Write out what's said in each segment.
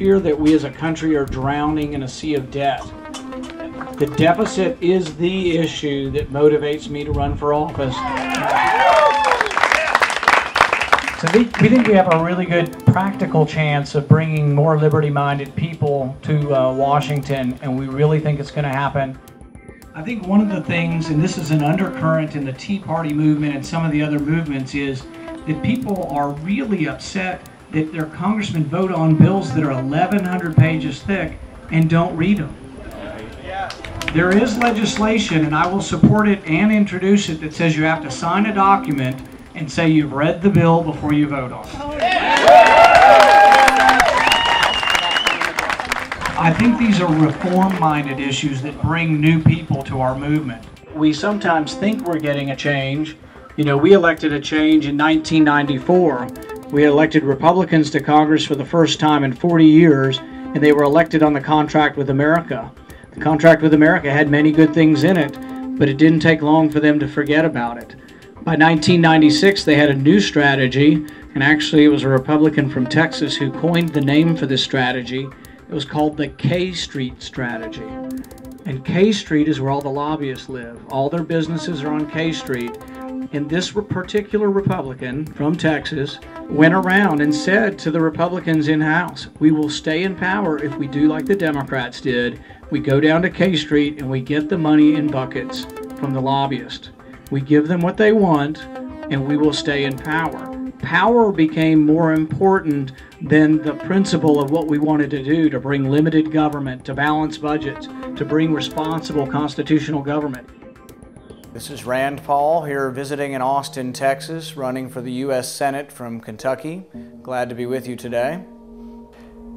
fear that we as a country are drowning in a sea of debt. The deficit is the issue that motivates me to run for office. So we think we have a really good practical chance of bringing more liberty-minded people to Washington, and we really think it's going to happen. I think one of the things, and this is an undercurrent in the Tea Party movement and some of the other movements, is that people are really upset that their congressmen vote on bills that are 1,100 pages thick and don't read them. There is legislation, and I will support it and introduce it, that says you have to sign a document and say you've read the bill before you vote on it. I think these are reform-minded issues that bring new people to our movement. We sometimes think we're getting a change. You know, we elected a change in 1994. We elected Republicans to Congress for the first time in 40 years, and they were elected on the Contract with America. The Contract with America had many good things in it, but it didn't take long for them to forget about it. By 1996, they had a new strategy, and actually it was a Republican from Texas who coined the name for this strategy. It was called the K Street strategy. And K Street is where all the lobbyists live. All their businesses are on K Street. And this particular Republican from Texas went around and said to the Republicans in-house, we will stay in power if we do like the Democrats did. We go down to K Street and we get the money in buckets from the lobbyists. We give them what they want, and we will stay in power. Power became more important than the principle of what we wanted to do, to bring limited government, to balance budgets, to bring responsible constitutional government. This is Rand Paul here visiting in Austin, Texas, running for the U.S. Senate from Kentucky. Glad to be with you today.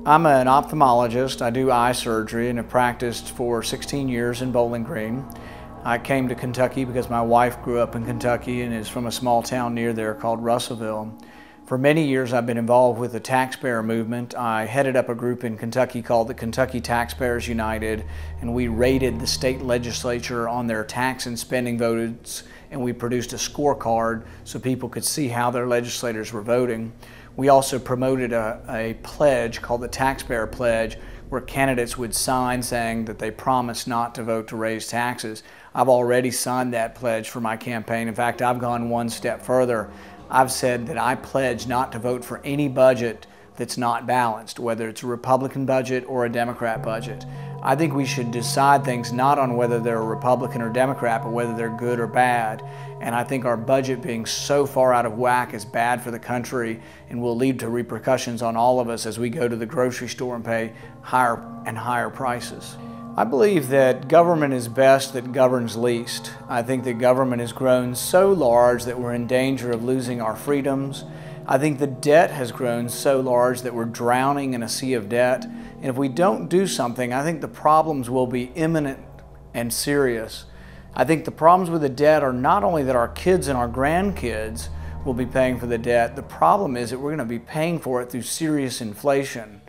I'm an ophthalmologist. I do eye surgery and have practiced for 16 years in Bowling Green. I came to Kentucky because my wife grew up in Kentucky and is from a small town near there called Russellville. For many years I've been involved with the taxpayer movement. I headed up a group in Kentucky called the Kentucky Taxpayers United, and we rated the state legislature on their tax and spending votes, and we produced a scorecard so people could see how their legislators were voting. We also promoted a pledge called the Taxpayer Pledge, where candidates would sign saying that they promised not to vote to raise taxes. I've already signed that pledge for my campaign. In fact, I've gone one step further. I've said that I pledge not to vote for any budget that's not balanced, whether it's a Republican budget or a Democrat budget. I think we should decide things not on whether they're a Republican or Democrat, but whether they're good or bad. And I think our budget being so far out of whack is bad for the country and will lead to repercussions on all of us as we go to the grocery store and pay higher and higher prices. I believe that government is best that governs least. I think that government has grown so large that we're in danger of losing our freedoms. I think the debt has grown so large that we're drowning in a sea of debt. And if we don't do something, I think the problems will be imminent and serious. I think the problems with the debt are not only that our kids and our grandkids will be paying for the debt, the problem is that we're going to be paying for it through serious inflation.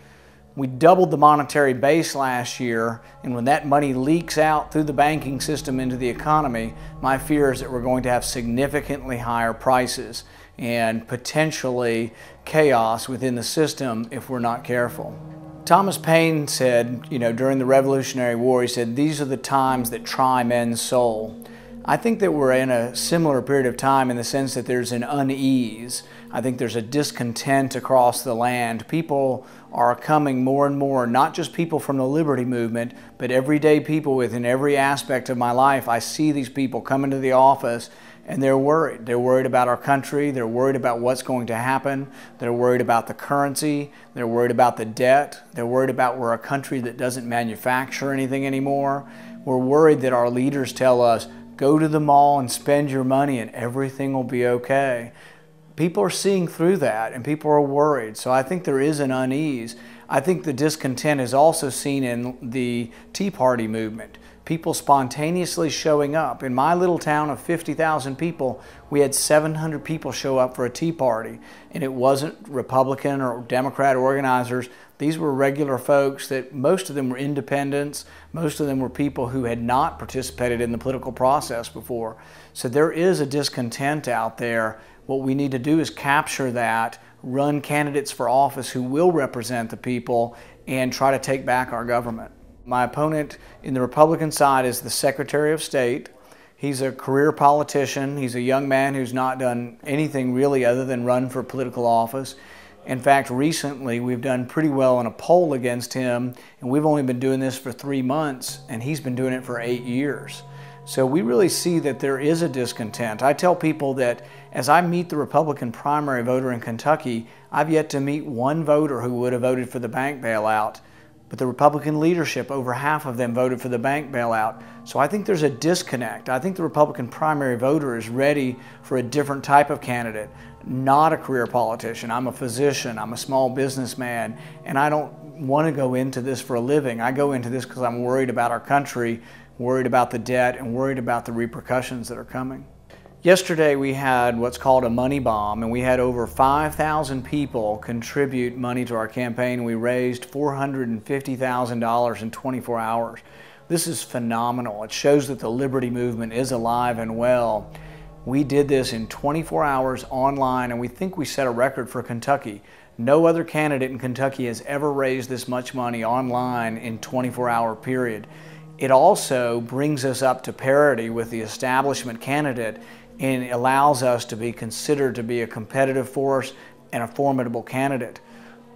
We doubled the monetary base last year, and when that money leaks out through the banking system into the economy, my fear is that we're going to have significantly higher prices and potentially chaos within the system if we're not careful. Thomas Paine said, during the Revolutionary War, he said, "These are the times that try men's soul." I think that we're in a similar period of time in the sense that there's an unease. I think there's a discontent across the land. People are coming more and more, not just people from the liberty movement, but everyday people within every aspect of my life. I see these people come into the office and they're worried. They're worried about our country. They're worried about what's going to happen. They're worried about the currency. They're worried about the debt. They're worried about we're a country that doesn't manufacture anything anymore. We're worried that our leaders tell us, go to the mall and spend your money and everything will be okay. People are seeing through that and people are worried. So I think there is an unease. I think the discontent is also seen in the Tea Party movement. People spontaneously showing up. In my little town of 50,000 people, we had 700 people show up for a Tea Party. And it wasn't Republican or Democrat organizers. These were regular folks that most of them were independents. Most of them were people who had not participated in the political process before. So there is a discontent out there. What we need to do is capture that, run candidates for office who will represent the people and try to take back our government. My opponent in the Republican side is the Secretary of State. He's a career politician. He's a young man who's not done anything really other than run for political office. In fact, recently we've done pretty well in a poll against him, and we've only been doing this for 3 months, and he's been doing it for 8 years. So we really see that there is a discontent. I tell people that as I meet the Republican primary voter in Kentucky, I've yet to meet one voter who would have voted for the bank bailout. But the Republican leadership, over half of them voted for the bank bailout. So I think there's a disconnect. I think the Republican primary voter is ready for a different type of candidate, not a career politician. I'm a physician, I'm a small businessman, and I don't want to go into this for a living. I go into this because I'm worried about our country, worried about the debt, and worried about the repercussions that are coming. Yesterday we had what's called a money bomb, and we had over 5,000 people contribute money to our campaign. We raised $450,000 in 24 hours. This is phenomenal. It shows that the Liberty Movement is alive and well. We did this in 24 hours online, and we think we set a record for Kentucky. No other candidate in Kentucky has ever raised this much money online in a 24-hour period. It also brings us up to parity with the establishment candidate, and it allows us to be considered to be a competitive force and a formidable candidate.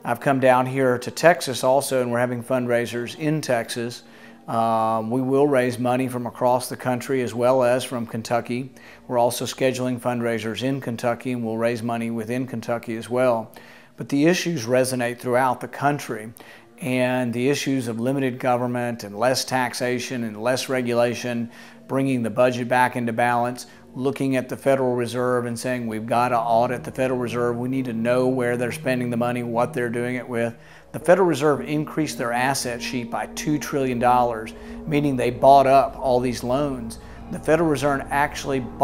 I've come down here to Texas also, and we're having fundraisers in Texas. We will raise money from across the country as well as from Kentucky. We're also scheduling fundraisers in Kentucky, and we'll raise money within Kentucky as well. But the issues resonate throughout the country, and the issues of limited government and less taxation and less regulation, bringing the budget back into balance, looking at the Federal Reserve and saying we've got to audit the Federal Reserve. We need to know where they're spending the money, what they're doing it with. The Federal Reserve increased their asset sheet by $2 trillion, meaning they bought up all these loans. The Federal Reserve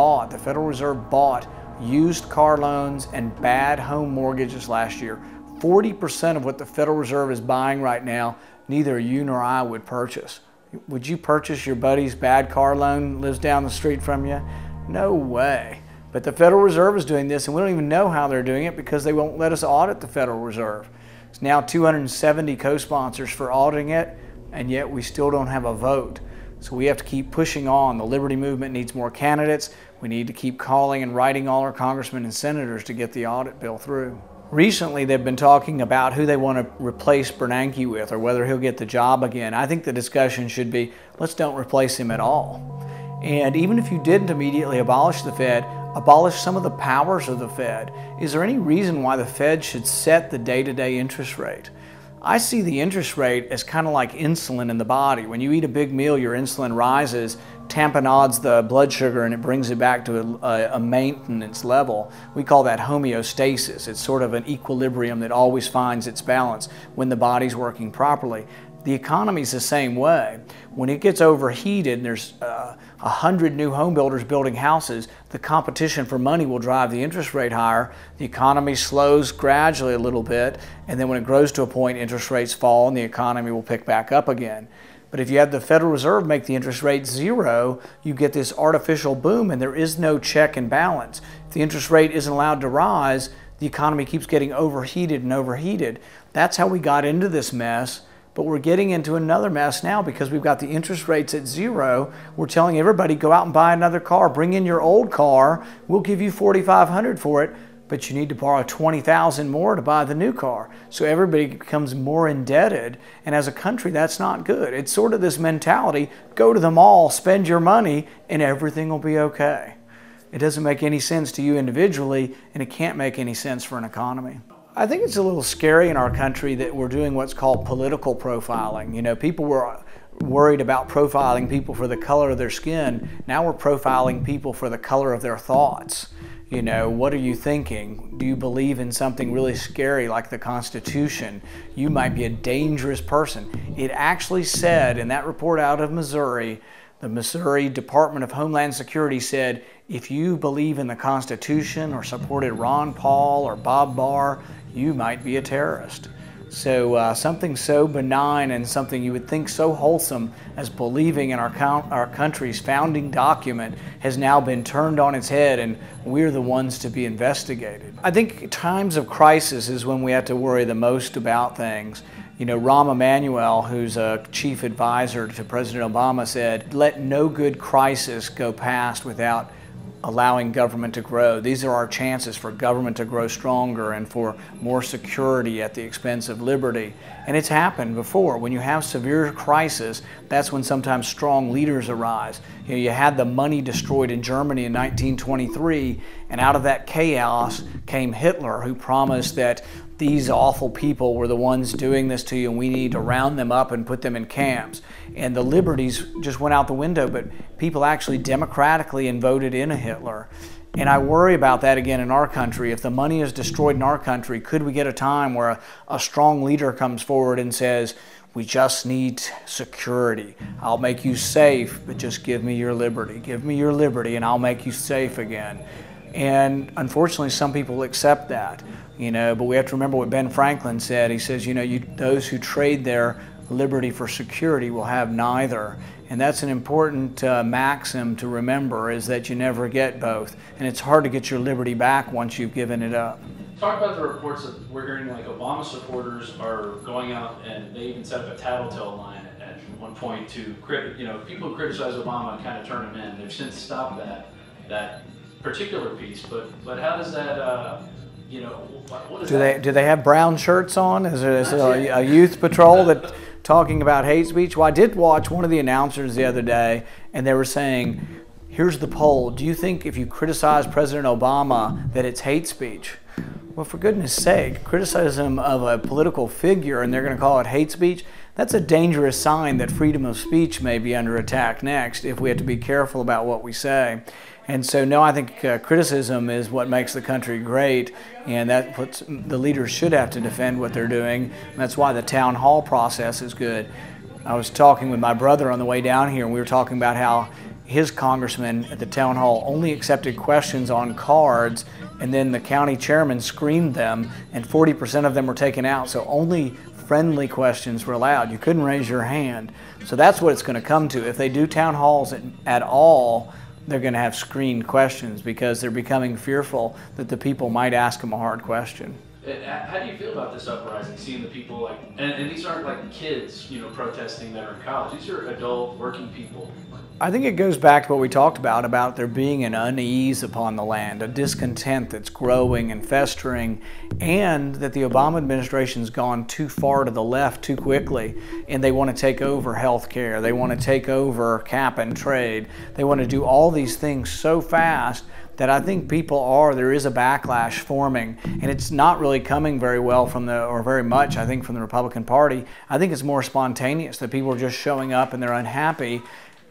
bought used car loans and bad home mortgages last year. 40% of what the Federal Reserve is buying right now, neither you nor I would purchase. Would you purchase your buddy's bad car loan, lives down the street from you? No way. But the Federal Reserve is doing this, and we don't even know how they're doing it because they won't let us audit the Federal Reserve. It's now 270 co-sponsors for auditing it, and yet we still don't have a vote. So we have to keep pushing on. The Liberty Movement needs more candidates. We need to keep calling and writing all our congressmen and senators to get the audit bill through. Recently, they've been talking about who they want to replace Bernanke with, or whether he'll get the job again. I think the discussion should be, let's don't replace him at all. And even if you didn't immediately abolish the Fed, abolish some of the powers of the Fed. Is there any reason why the Fed should set the day-to-day interest rate? I see the interest rate as kind of like insulin in the body. When you eat a big meal, your insulin rises, tamponades the blood sugar, and it brings it back to a maintenance level. We call that homeostasis. It's sort of an equilibrium that always finds its balance when the body's working properly. The economy's the same way. When it gets overheated and there's 100 new home builders building houses, the competition for money will drive the interest rate higher. The economy slows gradually a little bit, and then when it grows to a point, interest rates fall and the economy will pick back up again. But if you have the Federal Reserve make the interest rate zero, you get this artificial boom, and there is no check and balance. If the interest rate isn't allowed to rise, the economy keeps getting overheated and overheated. That's how we got into this mess. But we're getting into another mess now because we've got the interest rates at zero. We're telling everybody, go out and buy another car. Bring in your old car. We'll give you $4,500 for it, but you need to borrow $20,000 more to buy the new car. So everybody becomes more indebted. And as a country, that's not good. It's sort of this mentality, go to the mall, spend your money, and everything will be okay. It doesn't make any sense to you individually, and it can't make any sense for an economy. I think it's a little scary in our country that we're doing what's called political profiling. You know, people were worried about profiling people for the color of their skin. Now we're profiling people for the color of their thoughts. You know, what are you thinking? Do you believe in something really scary like the Constitution? You might be a dangerous person. It actually said in that report out of Missouri, the Missouri Department of Homeland Security said, if you believe in the Constitution or supported Ron Paul or Bob Barr, you might be a terrorist. So something so benign and something you would think so wholesome as believing in our country's founding document has now been turned on its head, and we're the ones to be investigated. I think times of crisis is when we have to worry the most about things. You know, Rahm Emanuel, who's a chief advisor to President Obama, said, "Let no good crisis go past without allowing government to grow. These are our chances for government to grow stronger and for more security at the expense of liberty." And it's happened before. When you have severe crisis, that's when sometimes strong leaders arise. You know, you had the money destroyed in Germany in 1923, and out of that chaos came Hitler, who promised that these awful people were the ones doing this to you, and we need to round them up and put them in camps. And the liberties just went out the window, but people actually democratically voted in a Hitler. And I worry about that again in our country. If the money is destroyed in our country, could we get a time where a strong leader comes forward and says, "We just need security. I'll make you safe, but just give me your liberty. Give me your liberty and I'll make you safe again." And unfortunately, some people accept that, you know, but we have to remember what Ben Franklin said. He says, you know, those who trade their liberty for security will have neither. And that's an important maxim to remember, is that you never get both. And it's hard to get your liberty back once you've given it up. Talk about the reports that we're hearing, like Obama supporters are going out and they even set up a tattletale line at one point to, you know, people who criticize Obama and kind of turn him in. They've since stopped that particular piece, but how does that, you know, what is that? Do they have brown shirts on? Is there a youth patrol that talking about hate speech? Well, I did watch one of the announcers the other day, and they were saying, here's the poll. Do you think if you criticize President Obama that it's hate speech? Well, for goodness sake, criticism of a political figure and they're going to call it hate speech, that's a dangerous sign that freedom of speech may be under attack next if we have to be careful about what we say. And so, no, I think criticism is what makes the country great, and that puts the leaders should have to defend what they're doing. That's why the town hall process is good. I was talking with my brother on the way down here, and we were talking about how his congressman at the town hall only accepted questions on cards, and then the county chairman screened them, and 40% of them were taken out. So only friendly questions were allowed. You couldn't raise your hand. So that's what it's going to come to. If they do town halls at all, they're going to have screened questions because they're becoming fearful that the people might ask them a hard question. How do you feel about this uprising, seeing the people like, and these aren't like kids, you know, protesting that are in college. These are adult working people. I think it goes back to what we talked about there being an unease upon the land, a discontent that's growing and festering, and that the Obama administration's gone too far to the left too quickly, and they want to take over health care, they want to take over cap and trade, they want to do all these things so fast that I think there is a backlash forming, and it's not really coming very well or very much, I think, from the Republican Party. I think it's more spontaneous, that people are just showing up and they're unhappy,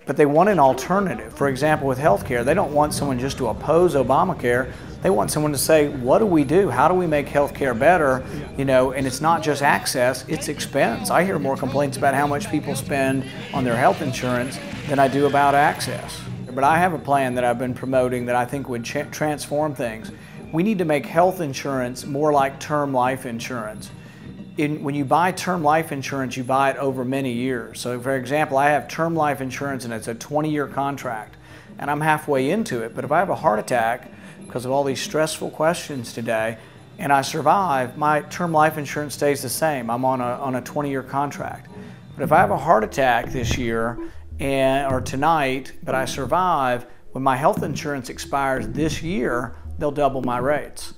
but they want an alternative. For example, with health care, they don't want someone just to oppose Obamacare. They want someone to say, what do we do? How do we make health care better? You know, and it's not just access, it's expense. I hear more complaints about how much people spend on their health insurance than I do about access. But I have a plan that I've been promoting that I think would transform things. We need to make health insurance more like term life insurance. When you buy term life insurance, you buy it over many years. So for example, I have term life insurance and it's a 20-year contract, and I'm halfway into it. But if I have a heart attack because of all these stressful questions today and I survive, my term life insurance stays the same. I'm on a 20-year contract. But if I have a heart attack this year or tonight, but I survive, when my health insurance expires this year, they'll double my rates.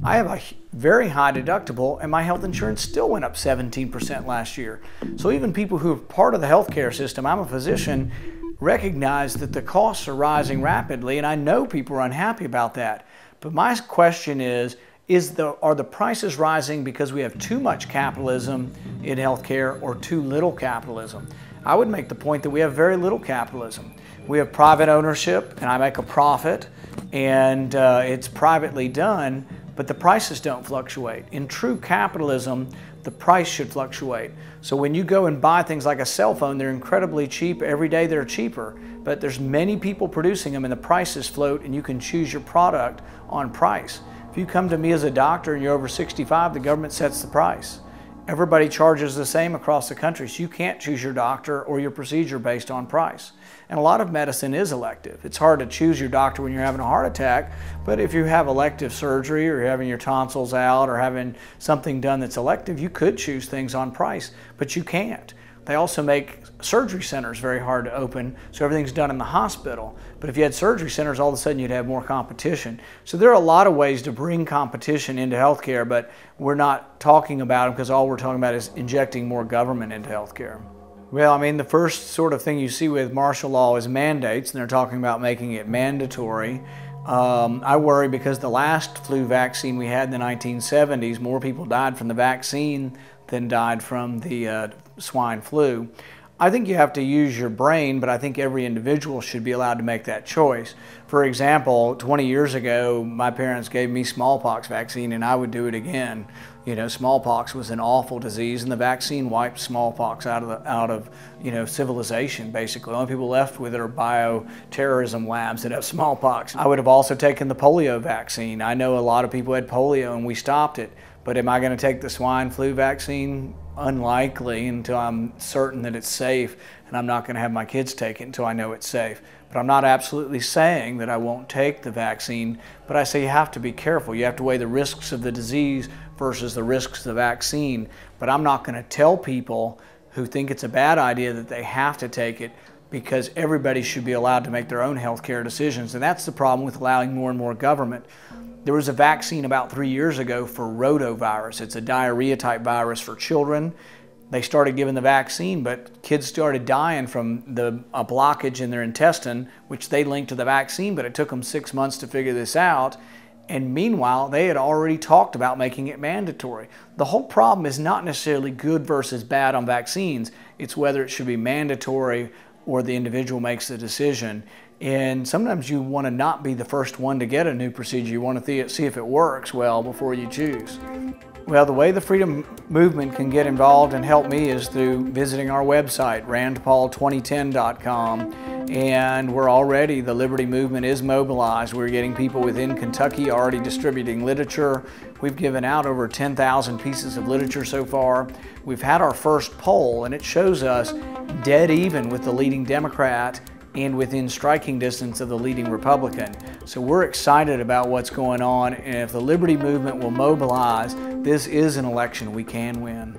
I have a very high deductible, and my health insurance still went up 17% last year. So even people who are part of the healthcare system, I'm a physician, recognize that the costs are rising rapidly, and I know people are unhappy about that. But my question is are the prices rising because we have too much capitalism in healthcare or too little capitalism? I would make the point that we have very little capitalism. We have private ownership, and I make a profit, and it's privately done, but the prices don't fluctuate. In true capitalism, the price should fluctuate. So when you go and buy things like a cell phone, they're incredibly cheap. Every day they're cheaper, but there's many people producing them and the prices float, and you can choose your product on price. If you come to me as a doctor and you're over 65, the government sets the price. Everybody charges the same across the country, so you can't choose your doctor or your procedure based on price. And a lot of medicine is elective. It's hard to choose your doctor when you're having a heart attack, but if you have elective surgery or you're having your tonsils out or having something done that's elective, you could choose things on price, but you can't. They also make surgery centers very hard to open, so everything's done in the hospital. But if you had surgery centers, all of a sudden you'd have more competition. So there are a lot of ways to bring competition into healthcare, but we're not talking about them because all we're talking about is injecting more government into healthcare. Well, I mean, the first sort of thing you see with martial law is mandates, and they're talking about making it mandatory. I worry because the last flu vaccine we had in the 1970s, more people died from the vaccine than died from the swine flu. I think you have to use your brain, but I think every individual should be allowed to make that choice. For example, 20 years ago, my parents gave me smallpox vaccine, and I would do it again. You know, smallpox was an awful disease, and the vaccine wiped smallpox out of civilization, basically. The only people left with it are bioterrorism labs that have smallpox. I would have also taken the polio vaccine. I know a lot of people had polio, and we stopped it. But am I going to take the swine flu vaccine? Unlikely, until I'm certain that it's safe, and I'm not going to have my kids take it until I know it's safe. But I'm not absolutely saying that I won't take the vaccine, but I say you have to be careful. You have to weigh the risks of the disease versus the risks of the vaccine. But I'm not going to tell people who think it's a bad idea that they have to take it, because everybody should be allowed to make their own health care decisions. And that's the problem with allowing more and more government. There was a vaccine about 3 years ago for rotavirus. It's a diarrhea type virus for children. They started giving the vaccine, but kids started dying from a blockage in their intestine, which they linked to the vaccine, but it took them 6 months to figure this out. And meanwhile, they had already talked about making it mandatory. The whole problem is not necessarily good versus bad on vaccines. It's whether it should be mandatory or the individual makes the decision. And sometimes you want to not be the first one to get a new procedure. You want to see if it works well before you choose. Well, the way the freedom movement can get involved and help me is through visiting our website, randpaul2010.com. And the Liberty Movement is mobilized. We're getting people within Kentucky already distributing literature. We've given out over 10,000 pieces of literature so far. We've had our first poll, and it shows us dead even with the leading Democrat and within striking distance of the leading Republican. So we're excited about what's going on, and if the Liberty Movement will mobilize, this is an election we can win.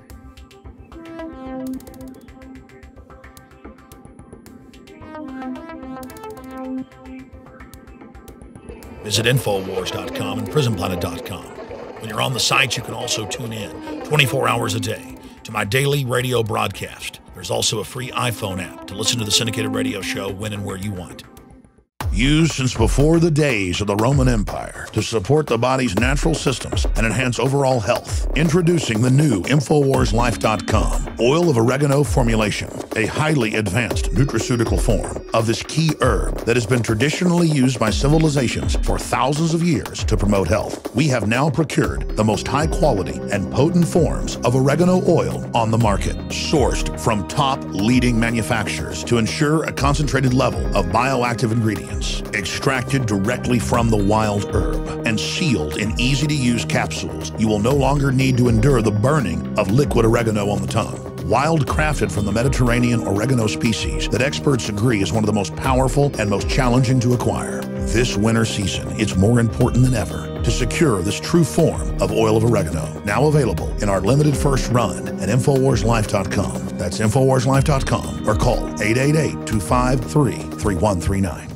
Visit INFOWARS.com and PrisonPlanet.com. When you're on the sites, you can also tune in 24 hours a day to my daily radio broadcast. There's also a free iPhone app to listen to the syndicated radio show when and where you want. Used since before the days of the Roman Empire to support the body's natural systems and enhance overall health. Introducing the new InfoWarsLife.com oil of oregano formulation, a highly advanced nutraceutical form of this key herb that has been traditionally used by civilizations for thousands of years to promote health. We have now procured the most high quality and potent forms of oregano oil on the market, sourced from top leading manufacturers to ensure a concentrated level of bioactive ingredients. Extracted directly from the wild herb and sealed in easy-to-use capsules, you will no longer need to endure the burning of liquid oregano on the tongue. Wild crafted from the Mediterranean oregano species that experts agree is one of the most powerful and most challenging to acquire. This winter season, it's more important than ever to secure this true form of oil of oregano. Now available in our limited first run at InfoWarsLife.com. That's InfoWarsLife.com or call 888-253-3139.